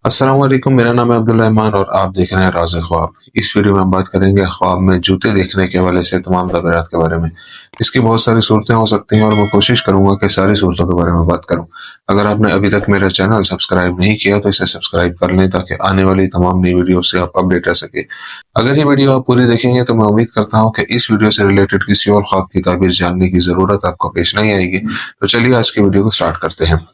अस्सलाम वालेकुम। मेरा नाम है अब्दुल्ला ईमान और आप देख रहे हैं राज़ ख्वाब। इस वीडियो में हम बात करेंगे ख्वाब में जूते देखने के हवाले से तमाम तफसीलात के बारे में। इसकी बहुत सारी सूरतें हो सकती हैं और मैं कोशिश करूंगा कि सारी सूरतों के बारे में बात करूं। अगर आपने अभी तक मेरा चैनल सब्सक्राइब नहीं किया तो इसे सब्सक्राइब कर लें ताकि आने वाली तमाम नई वीडियो से आप अपडेट रह सके। अगर ये वीडियो आप पूरी देखेंगे तो मैं उम्मीद करता हूँ कि इस वीडियो से रिलेटेड किसी और ख्वाब की ताबीर जानने की ज़रूरत आपको पेश नहीं आएगी। तो चलिए आज की वीडियो को स्टार्ट करते हैं।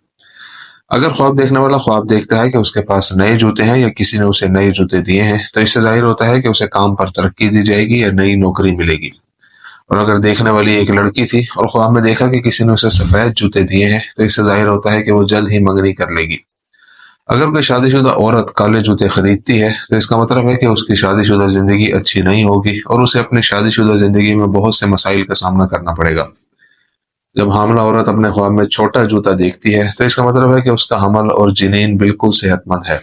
अगर ख्वाब देखने वाला ख्वाब देखता है कि उसके पास नए जूते हैं या किसी ने उसे नए जूते दिए हैं तो इससे जाहिर होता है कि उसे काम पर तरक्की दी जाएगी या नई नौकरी मिलेगी। और अगर देखने वाली एक लड़की थी और ख्वाब में देखा कि किसी ने उसे सफेद जूते दिए हैं तो इससे जाहिर होता है कि वो जल्द ही मंगनी कर लेगी। अगर कोई शादीशुदा औरत काले जूते खरीदती है तो इसका मतलब है कि उसकी शादीशुदा जिंदगी अच्छी नहीं होगी और उसे अपनी शादीशुदा जिंदगी में बहुत से मसाइल का सामना करना पड़ेगा। जब हामला औरत अपने ख्वाब में छोटा जूता देखती है तो इसका मतलब है कि उसका हमल और जिनीन बिल्कुल सेहतमंद है।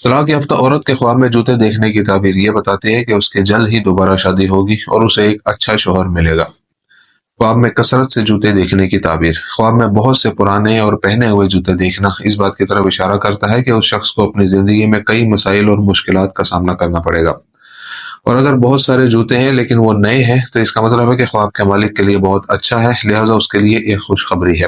तलाक याफ्ता औरत के ख्वाब में जूते देखने की ताबीर ये बताती है कि उसके जल्द ही दोबारा शादी होगी और उसे एक अच्छा शोहर मिलेगा। ख्वाब में कसरत से जूते देखने की ताबीर। ख्वाब में बहुत से पुराने और पहने हुए जूते देखना इस बात की तरफ इशारा करता है कि उस शख्स को अपनी जिंदगी में कई मसाइल और मुश्किलात का सामना करना पड़ेगा। और अगर बहुत सारे जूते हैं लेकिन वो नए हैं तो इसका मतलब है कि ख्वाब के मालिक के लिए बहुत अच्छा है, लिहाजा उसके लिए एक खुशखबरी है।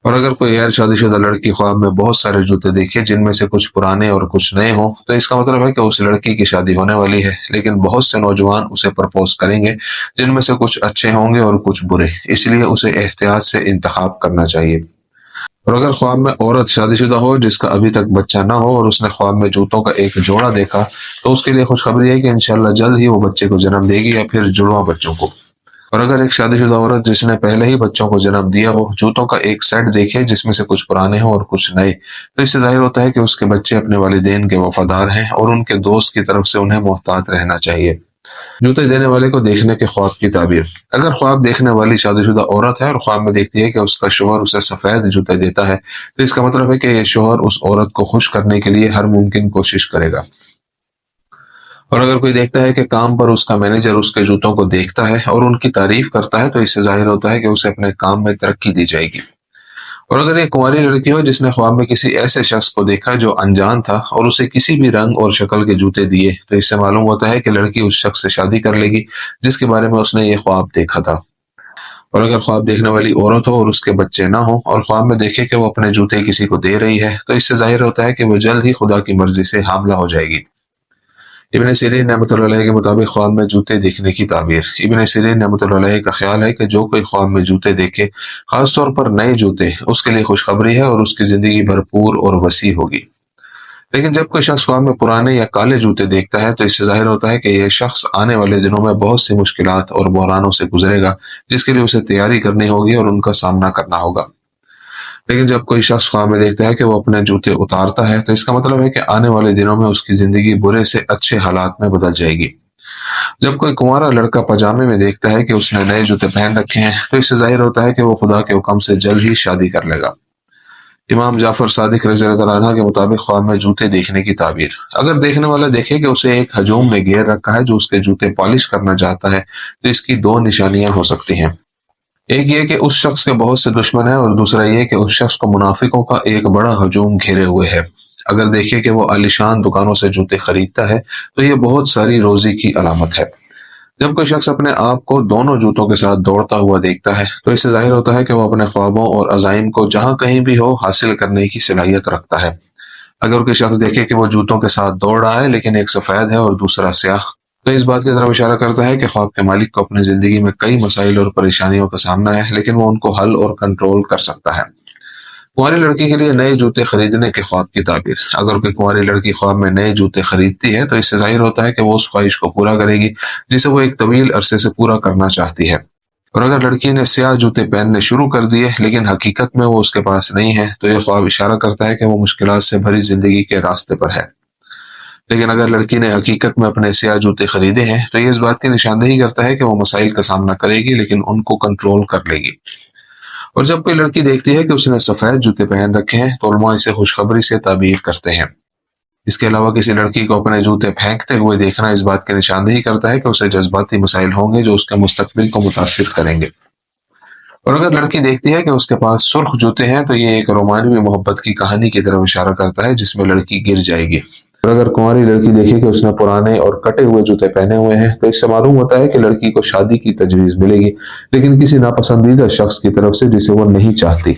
और अगर कोई गैर शादीशुदा लड़की ख्वाब में बहुत सारे जूते देखे जिनमें से कुछ पुराने और कुछ नए हों तो इसका मतलब है कि उस लड़की की शादी होने वाली है, लेकिन बहुत से नौजवान उसे प्रपोज करेंगे जिनमें से कुछ अच्छे होंगे और कुछ बुरे, इसलिए उसे एहतियात से इंतखाब करना चाहिए। और अगर ख्वाब में औरत शादीशुदा हो जिसका अभी तक बच्चा ना हो और उसने ख्वाब में जूतों का एक जोड़ा देखा तो उसके लिए खुशखबरी है कि इंशाल्लाह जल्द ही वो बच्चे को जन्म देगी या फिर जुड़वा बच्चों को। और अगर एक शादीशुदा औरत जिसने पहले ही बच्चों को जन्म दिया हो जूतों का एक सेट देखे जिसमें से कुछ पुराने हो और कुछ नए तो इससे जाहिर होता है कि उसके बच्चे अपने वालिदैन के वफादार हैं और उनके दोस्त की तरफ से उन्हें मोहतात रहना चाहिए। जूते देने वाले को देखने के ख्वाब की ताबीर। अगर ख्वाब देखने वाली शादीशुदा औरत है और ख्वाब में देखती है कि उसका शोहर उसे सफेद जूते देता है तो इसका मतलब है कि यह शोहर उस औरत को खुश करने के लिए हर मुमकिन कोशिश करेगा। और अगर कोई देखता है कि काम पर उसका मैनेजर उसके जूतों को देखता है और उनकी तारीफ करता है तो इससे जाहिर होता है कि उसे अपने काम में तरक्की दी जाएगी। और अगर एक कुंवारी लड़की हो जिसने ख्वाब में किसी ऐसे शख्स को देखा जो अनजान था और उसे किसी भी रंग और शक्ल के जूते दिए तो इससे मालूम होता है कि लड़की उस शख्स से शादी कर लेगी जिसके बारे में उसने ये ख्वाब देखा था। और अगर ख्वाब देखने वाली औरत हो और उसके बच्चे ना हो और ख्वाब में देखे कि वो अपने जूते किसी को दे रही है तो इससे जाहिर होता है कि वो जल्द ही खुदा की मर्जी से हामला हो जाएगी। इब्न सीरीन रहमतुल्लाह अलैह के मुताबिक ख्वाब में जूते देखने की ताबीर। इब्न सीरीन रहमतुल्लाह अलैह का ख्याल है कि जो कोई ख्वाब में जूते देखे, खासतौर पर नए जूते, उसके लिए खुशखबरी है और उसकी जिंदगी भरपूर और वसी होगी। लेकिन जब कोई शख्स ख्वाब में पुराने या काले जूते देखता है तो इससे जाहिर होता है कि यह शख्स आने वाले दिनों में बहुत सी मुश्किलात और बहरानों से गुजरेगा जिसके लिए उसे तैयारी करनी होगी और उनका सामना करना होगा। लेकिन जब कोई शख्स ख्वाब में देखता है कि वो अपने जूते उतारता है तो इसका मतलब है कि आने वाले दिनों में उसकी जिंदगी बुरे से अच्छे हालात में बदल जाएगी। जब कोई कुंवारा लड़का पजामे में देखता है कि उसने नए जूते पहन रखे हैं तो इससे जाहिर होता है कि वो खुदा के हुक्म से जल्द ही शादी कर लेगा। इमाम जाफर सादिक रज़ी अल्लाह अन्हु के मुताबिक ख्वाब में जूते देखने की ताबीर। अगर देखने वाला देखे कि उसे एक हजूम ने घेर रखा है जो उसके जूते पॉलिश करना चाहता है तो इसकी दो निशानियां हो सकती हैं। एक ये कि उस शख्स के बहुत से दुश्मन हैं और दूसरा ये कि उस शख्स को मुनाफिकों का एक बड़ा हजूम घेरे हुए है। अगर देखिए कि वो आलिशान दुकानों से जूते खरीदता है तो ये बहुत सारी रोजी की अलामत है। जब कोई शख्स अपने आप को दोनों जूतों के साथ दौड़ता हुआ देखता है तो इससे जाहिर होता है कि वो अपने ख्वाबों और अज़ाइम को जहां कहीं भी हो हासिल करने की सलाहियत रखता है। अगर कोई शख्स देखे कि वो जूतों के साथ दौड़ रहा है लेकिन एक सफेद है और दूसरा स्याह तो इस बात की तरफ इशारा करता है कि ख्वाब के मालिक को अपनी जिंदगी में कई मसाइल और परेशानियों का सामना है लेकिन वो उनको हल और कंट्रोल कर सकता है। कुंवारी लड़की के लिए नए जूते खरीदने के ख्वाब की ताबीर। अगर कोई कुंवारी लड़की ख्वाब में नए जूते खरीदती है तो इससे जाहिर होता है कि वो उस ख्वाहिश को पूरा करेगी जिसे वो एक तवील अरसे से पूरा करना चाहती है। और अगर लड़की ने स्याह जूते पहनने शुरू कर दिए लेकिन हकीकत में वो उसके पास नहीं है तो यह ख्वाब इशारा करता है कि वो मुश्किलात से भरी जिंदगी के रास्ते पर है। लेकिन अगर लड़की ने हकीकत में अपने स्याह जूते खरीदे हैं तो ये इस बात की निशानदेही करता है कि वो मसाइल का सामना करेगी लेकिन उनको कंट्रोल कर लेगी। और जब कोई लड़की देखती है कि उसने सफेद जूते पहन रखे हैं तो उलमा इसे खुशखबरी से ताबीर करते हैं। इसके अलावा किसी लड़की को अपने जूते फेंकते हुए देखना इस बात की निशानदेही करता है कि उसे जज्बाती मसाइल होंगे जो उसके मुस्तकबिल को मुतासिर करेंगे। اور اگر لڑکی دیکھتی ہے کہ اس کے پاس سرخ جوتے ہیں تو یہ ایک رومانوی محبت کی کہانی کی طرف اشارہ کرتا ہے جس میں لڑکی گر جائے گی۔ اور اگر کنواری لڑکی دیکھے کہ اس نے پرانے اور کٹے ہوئے جوتے پہنے ہوئے ہیں تو اس سے معلوم ہوتا ہے کہ لڑکی کو شادی کی تجویز ملے گی، لیکن کسی ناپسندیدہ شخص کی طرف سے جسے وہ نہیں چاہتی۔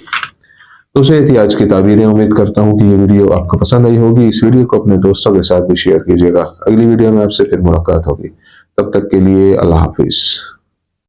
تو سے تھی آج کی تعبیریں۔ امید کرتا ہوں کہ یہ ویڈیو آپ کو پسند آئی ہوگی۔ اس ویڈیو کو اپنے دوستوں کے ساتھ بھی شیئر کیجیے گا۔ اگلی ویڈیو میں آپ سے پھر ملاقات ہوگی، تب تک کے لیے اللہ حافظ۔